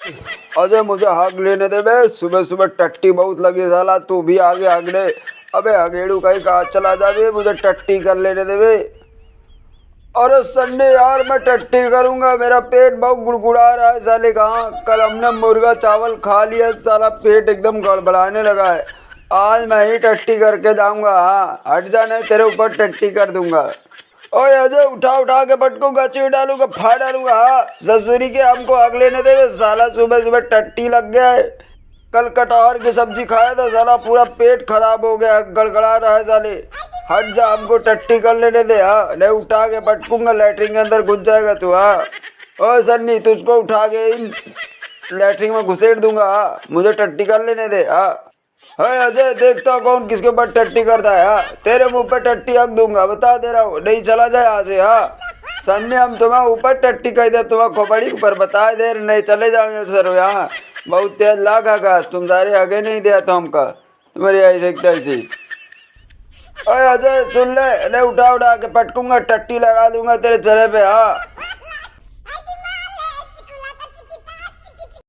अजय मुझे हाक लेने दे बे, सुबह सुबह टट्टी बहुत लगी साला, तू भी आगे हाक ले। अबे हगेड़ू कहीं कहा चला जा बे, मुझे टट्टी कर लेने दे बे। अरे सन्नी यार मैं टट्टी करूंगा, मेरा पेट बहुत गुड़गुड़ा रहा है साले। कहाँ कल हमने मुर्गा चावल खा लिया, साला पेट एकदम गड़बड़ाने लगा है। आज मैं ही टट्टी करके जाऊंगा। हाँ हट जा, नहीं तेरे ऊपर टट्टी कर दूंगा। ओए अजय उठा उठा के पटकूंगा, चिर डालूंगा, फाड़ डालूंगा। हाँ ससुरी के हमको आग लेने दे, साला सुबह सुबह टट्टी लग गया है। कल कटहर की सब्जी खाया था साला, पूरा पेट खराब हो गया, गड़गड़ा रहा है साले। हट जा, हमको टट्टी कर लेने दे। हाँ नहीं उठा के पटकूंगा, लैट्रिन के अंदर घुस जाएगा तू। हाँ ओ सन्नी तुझको उठा के इन लैट्रिन में घुसेड़ दूंगा। हाँ मुझे टट्टी कर लेने दे। हाँ है अजय, देखता कौन किसके ऊपर टट्टी करता है। हाँ तेरे मुंह पे टट्टी हक दूंगा, बता दे रहा हूँ, नहीं चला जाए यहाँ से। हाँ सन्नी हम तुम्हें ऊपर टट्टी कह दे, तुम्हें खोपड़ी ऊपर बता दे, नहीं चले जाओगे सर। यहाँ बहुत तेज लागा का, तुम सारे आगे नहीं दिया तो हमका तुम्हारी ऐसे तैसी। अरे अजय सुन ले, उठा उठा के पटकूंगा, टट्टी लगा दूंगा तेरे चेहरे पे। हाँ